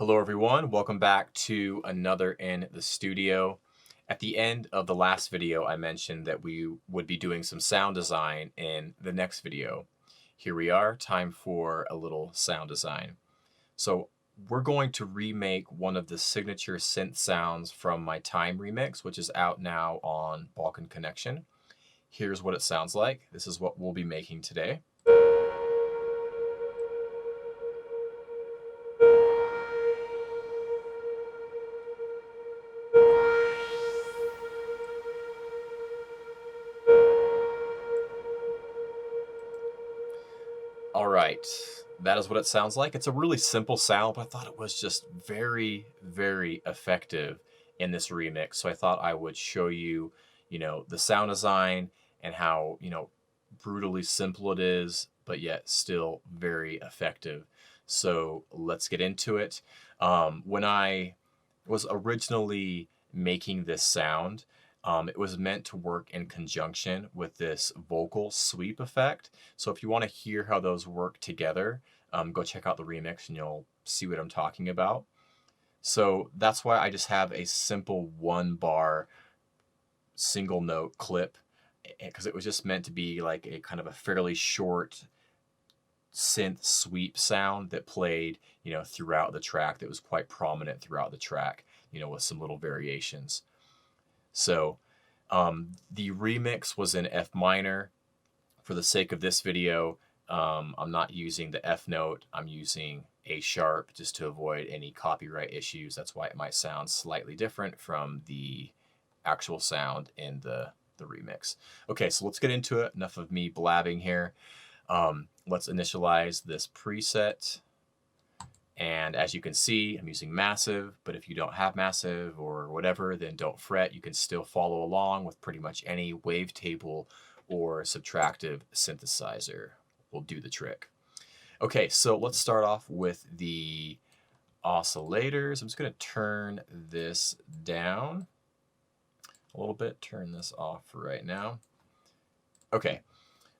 Hello everyone, welcome back to another in the studio. At the end of the last video, I mentioned that we would be doing some sound design in the next video. Here we are, time for a little sound design. So we're going to remake one of the signature synth sounds from my Time remix, which is out now on Balkan Connection. Here's what it sounds like. This is what we'll be making today. All right, that is what it sounds like. It's a really simple sound, but I thought it was just very, very effective in this remix. So I thought I would show you, the sound design and how, brutally simple it is, but yet still very effective. So let's get into it. When I was originally making this sound, it was meant to work in conjunction with this vocal sweep effect. So if you want to hear how those work together, go check out the remix and you'll see what I'm talking about. So that's why I just have a simple 1-bar single note clip, because it was just meant to be like a kind of a fairly short synth sweep sound that played, throughout the track, that was quite prominent throughout the track, with some little variations. So the remix was in F minor. For the sake of this video, I'm not using the F note. I'm using A sharp just to avoid any copyright issues. That's why it might sound slightly different from the actual sound in the remix. Okay, so let's get into it. Enough of me blabbing here. Let's initialize this preset. And as you can see, I'm using massive, but if you don't have massive or whatever, then don't fret. You can still follow along with pretty much any wavetable or subtractive synthesizer. Will do the trick. Okay, so let's start off with the oscillators. I'm just going to turn this down a little bit, turn this off for right now. Okay.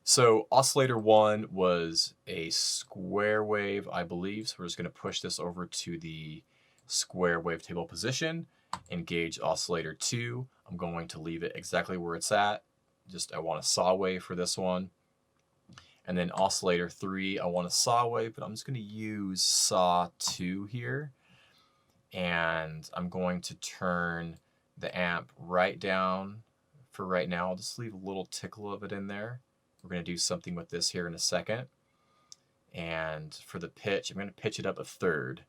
So oscillator 1 was a square wave, I believe. So we're just going to push this over to the square wavetable position. Engage oscillator 2. I'm going to leave it exactly where it's at. I want a saw wave for this one. And then oscillator 3, I want a saw wave, but I'm just going to use saw 2 here. And I'm going to turn the amp right down for right now. I'll just leave a little tickle of it in there. We're going to do something with this here in a second. And for the pitch, I'm going to pitch it up a third.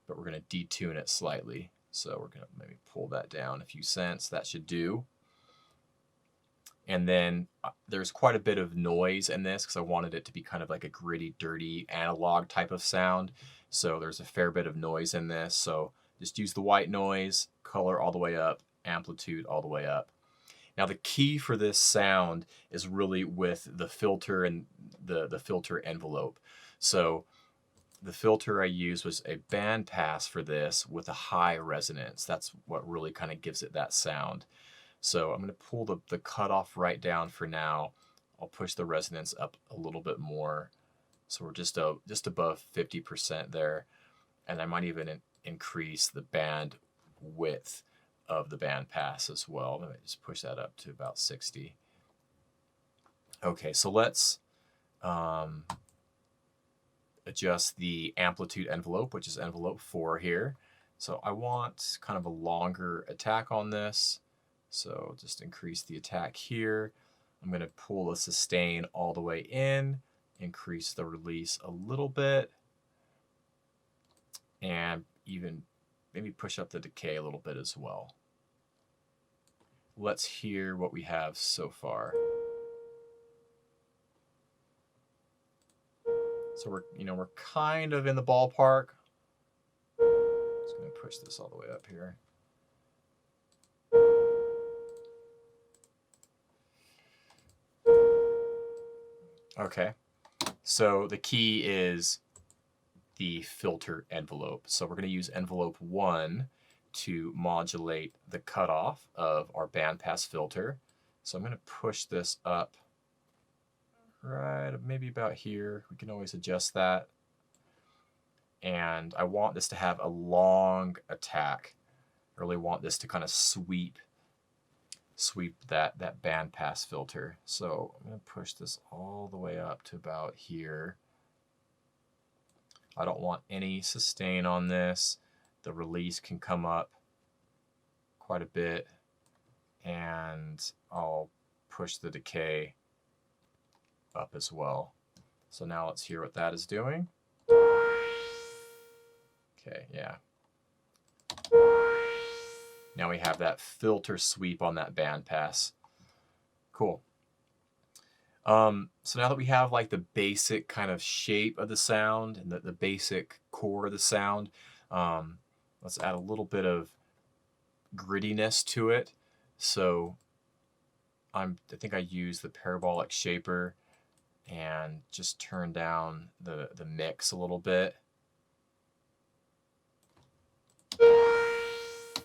But we're going to detune it slightly. So we're going to maybe pull that down a few cents. That should do. And then there's quite a bit of noise in this because I wanted it to be kind of like a gritty, dirty, analog type of sound. So there's a fair bit of noise in this. So just use the white noise, color all the way up, amplitude all the way up. Now the key for this sound is really with the filter and the filter envelope. So the filter I used was a band pass for this with a high resonance. That's what really kind of gives it that sound. So I'm going to pull the cutoff right down for now. I'll push the resonance up a little bit more. So we're just above 50% there. And I might even increase the band width of the band pass as well. Let me just push that up to about 60. Okay, so let's adjust the amplitude envelope, which is envelope 4 here. So I want kind of a longer attack on this. So just increase the attack here. I'm going to pull the sustain all the way in, increase the release a little bit, and even maybe push up the decay a little bit as well. Let's hear what we have so far. So we're kind of in the ballpark. Just going to push this all the way up here. Okay. So the key is the filter envelope. So we're going to use envelope 1 to modulate the cutoff of our bandpass filter. So I'm going to push this up right maybe about here. We can always adjust that. and I want this to have a long attack. I really want this to kind of sweep that bandpass filter. So I'm going to push this all the way up to about here. I don't want any sustain on this. The release can come up quite a bit, and I'll push the decay up as well. So now let's hear what that is doing. Okay, yeah. Now we have that filter sweep on that bandpass. Cool. So now that we have like the basic kind of shape of the sound and the basic core of the sound, let's add a little bit of grittiness to it. So I think I use the parabolic shaper and just turn down the mix a little bit.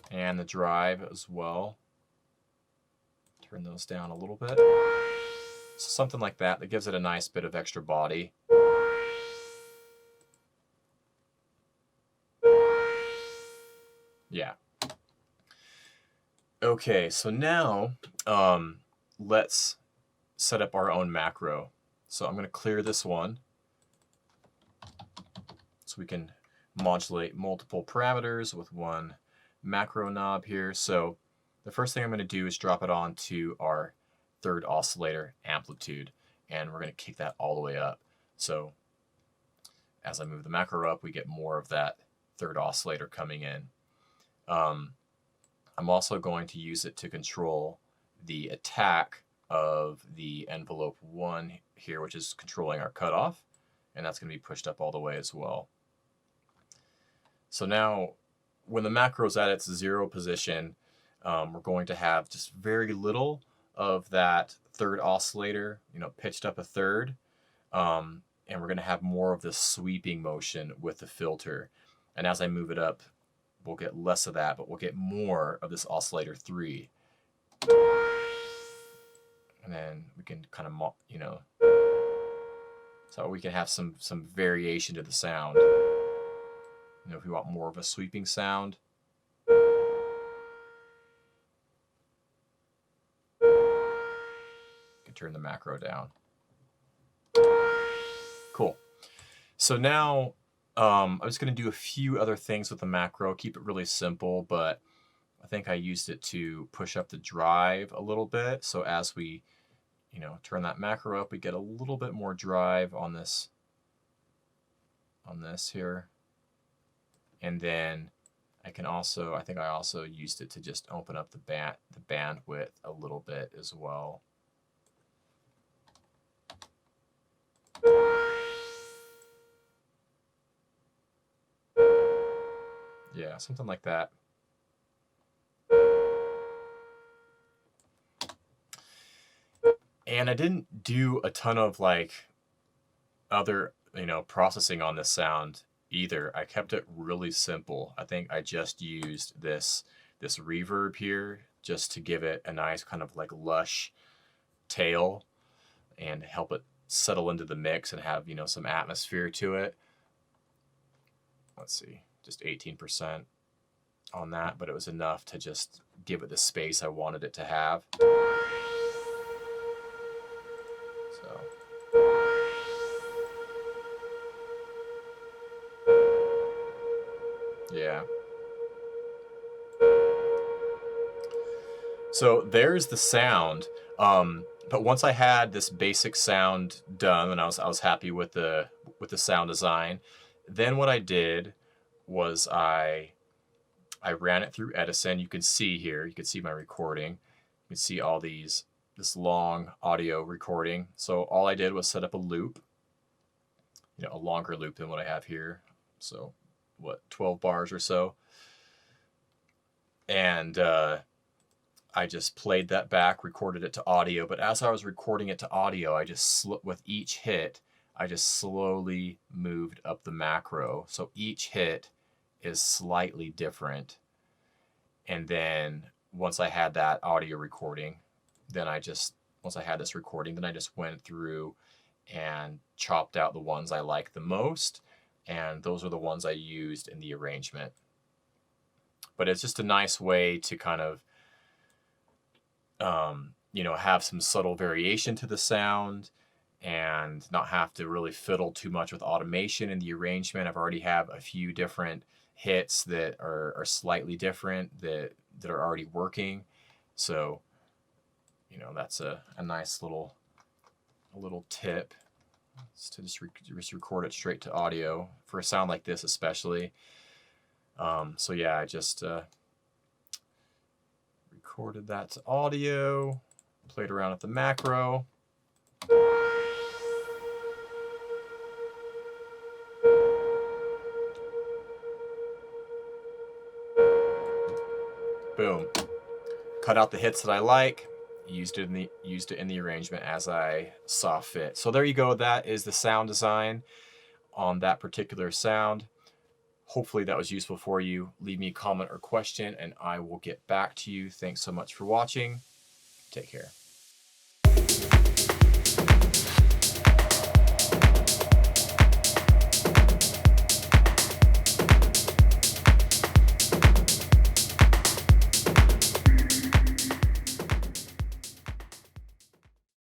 And the drive as well. Turn those down a little bit. So something like that gives it a nice bit of extra body. Yeah. Okay, so now let's set up our own macro. So I'm going to clear this one so we can modulate multiple parameters with one macro knob here. So the first thing I'm going to do is drop it onto our third oscillator, amplitude, and we're going to kick that all the way up. So as I move the macro up, we get more of that third oscillator coming in. I'm also going to use it to control the attack of the envelope 1 here, which is controlling our cutoff, and that's going to be pushed up all the way as well. So now when the macro is at its 0 position, we're going to have just very little of that third oscillator, pitched up a third, and we're going to have more of this sweeping motion with the filter. And as I move it up, we'll get less of that, but we'll get more of this oscillator 3. And then we can kind of, so we can have some variation to the sound. If we want more of a sweeping sound, turn the macro down. Cool. So now I'm just going to do a few other things with the macro, keep it really simple, but I think I used it to push up the drive a little bit. So as we, turn that macro up, we get a little bit more drive on this here. And then I think I also used it to just open up the bandwidth a little bit as well. Yeah, something like that. And I didn't do a ton of other, processing on this sound either. I kept it really simple. I think I just used this reverb here just to give it a nice kind of lush tail and help it settle into the mix and have, some atmosphere to it. Let's see, just 18% on that, but it was enough to just give it the space I wanted it to have. So yeah. So there's the sound. But once I had this basic sound done and I was happy with the sound design, then what I did was I ran it through Edison. You can see here, you can see my recording. You can see all this long audio recording. So all I did was set up a loop, a longer loop than what I have here. So 12 bars or so. And I just played that back, recorded it to audio. But as I was recording it to audio, with each hit, I just slowly moved up the macro. So each hit is slightly different. And then once I had that audio recording, once I had this recording, then I just went through and chopped out the ones I liked the most and those are the ones I used in the arrangement. But it's just a nice way to kind of, you know, have some subtle variation to the sound and not have to really fiddle too much with automation in the arrangement. I've already have a few different hits that are slightly different that are already working. So, you know, that's a nice little tip. It's to just record it straight to audio for a sound like this, especially. So yeah, I just recorded that to audio, played around with the macro. Boom. Cut out the hits that I like. Used it in the arrangement as I saw fit. So there you go. That is the sound design on that particular sound. Hopefully that was useful for you. Leave me a comment or question and I will get back to you. Thanks so much for watching. Take care.